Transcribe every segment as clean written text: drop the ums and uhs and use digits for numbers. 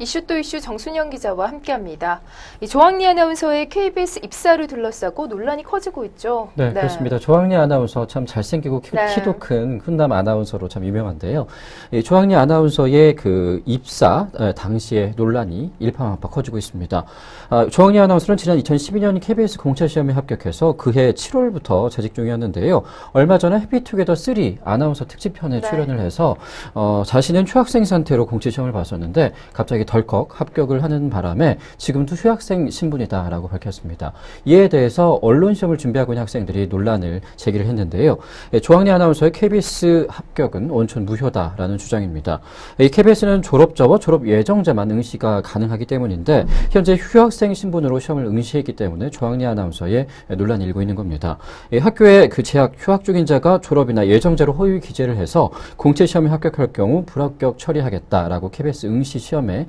이슈 또 이슈 정순영 기자와 함께합니다. 이 조항리 아나운서의 KBS 입사를 둘러싸고 논란이 커지고 있죠. 네, 그렇습니다. 조항리 아나운서 참 잘생기고 키도 큰 훈남 아나운서로 참 유명한데요. 이 조항리 아나운서의 그 입사 당시에 논란이 일파만파 커지고 있습니다. 조항리 아나운서는 지난 2012년 KBS 공채 시험에 합격해서 그해 7월부터 재직 중이었는데요. 얼마 전에 해피투게더 3 아나운서 특집편에 출연을 해서 자신은 휴학생 상태로 공채 시험을 봤었는데 갑자기 덜컥 합격을 하는 바람에 지금도 휴학생 신분이다라고 밝혔습니다. 이에 대해서 언론 시험을 준비하고 있는 학생들이 논란을 제기를 했는데요. 조항리 아나운서의 KBS 합격은 원천 무효다라는 주장입니다. 이 KBS는 졸업자와 졸업 예정자만 응시가 가능하기 때문인데 현재 휴학생 신분으로 시험을 응시했기 때문에 조항리 아나운서의 논란이 일고 있는 겁니다. 학교에 그 재학 휴학 중인 자가 졸업이나 예정자로 허위 기재를 해서 공채 시험에 합격할 경우 불합격 처리하겠다라고 KBS 응시 시험에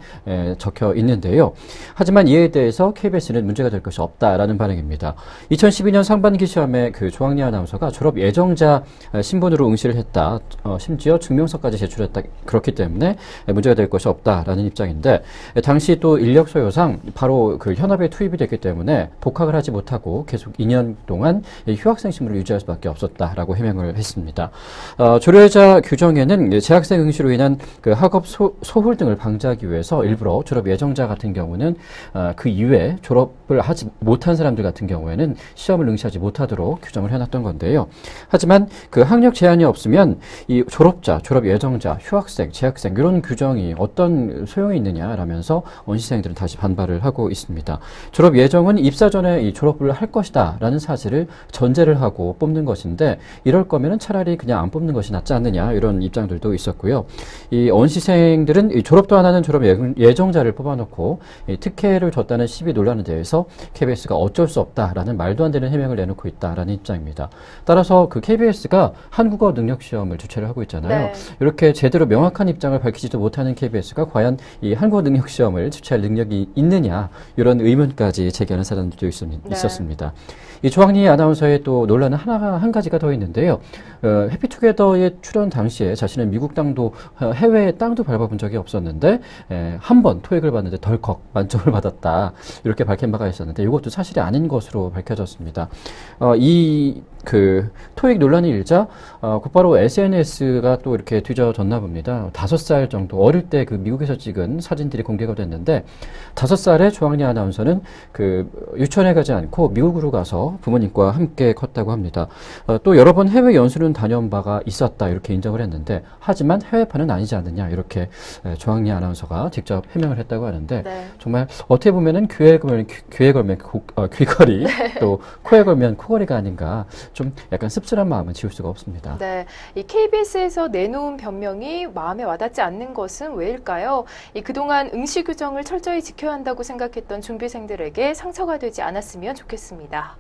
적혀 있는데요. 하지만 이에 대해서 KBS는 문제가 될 것이 없다라는 반응입니다. 2012년 상반기 시험에 그 조항리 아나운서가 졸업 예정자 신분으로 응시를 했다. 심지어 증명서까지 제출했다. 그렇기 때문에 문제가 될 것이 없다라는 입장인데 당시 또 인력 소요상 바로 그 현업에 투입이 됐기 때문에 복학을 하지 못하고 계속 2년 동안 휴학생 신분을 유지할 수밖에 없었다라고 해명을 했습니다. 조례자 규정에는 재학생 응시로 인한 그 학업 소홀 등을 방지하기 위해서 일부러 졸업 예정자 같은 경우는 그 이외에 졸업을 하지 못한 사람들 같은 경우에는 시험을 응시하지 못하도록 규정을 해놨던 건데요. 하지만 그 학력 제한이 없으면 이 졸업자, 졸업 예정자, 휴학생, 재학생 이런 규정이 어떤 소용이 있느냐라면서 원시생들은 다시 반발을 하고 있습니다. 졸업 예정은 입사 전에 이 졸업을 할 것이다라는 사실을 전제를 하고 뽑는 것인데 이럴 거면은 차라리 그냥 안 뽑는 것이 낫지 않느냐 이런 입장들도 있었고요. 이 원시생들은 이 졸업도 안 하는 졸업 예정자를 뽑아놓고 이 특혜를 줬다는 시비 논란에 대해서 KBS가 어쩔 수 없다라는 말도 안 되는 해명을 내놓고 있다라는 입장입니다. 따라서 그 KBS가 한국어 능력 시험을 주최를 하고 있잖아요. 네. 이렇게 제대로 명확한 입장을 밝히지도 못하는 KBS가 과연 이 한국어 능력 시험을 주최할 능력이 있느냐 이런 의문까지 제기하는 사람들도 있었습니다. 이 조항리 아나운서의 또 논란은 한 가지가 더 있는데요. 해피투게더에 출연 당시에 자신은 미국 땅도 해외 땅도 밟아본 적이 없었는데 한 번 토익을 봤는데 덜컥 만점을 받았다 이렇게 밝힌 바가 있었는데 이것도 사실이 아닌 것으로 밝혀졌습니다. 그 토익 논란이 일자 곧바로 SNS가 또 이렇게 뒤져졌나 봅니다. 5살 정도 어릴 때 그 미국에서 찍은 사진들이 공개가 됐는데 5살의 조항리 아나운서는 그 유치원에 가지 않고 미국으로 가서 부모님과 함께 컸다고 합니다. 또 여러 번 해외 연수는 다녀온 바가 있었다 이렇게 인정을 했는데 하지만 해외파는 아니지 않느냐 이렇게 조항리 아나운서가 직접 해명을 했다고 하는데 정말 어떻게 보면은 귀에 걸면 귀걸이 또 코에 걸면 코걸이가 아닌가 좀 약간 씁쓸한 마음은 지울 수가 없습니다. 네, 이 KBS에서 내놓은 변명이 마음에 와닿지 않는 것은 왜일까요? 그동안 응시 규정을 철저히 지켜야 한다고 생각했던 준비생들에게 상처가 되지 않았으면 좋겠습니다.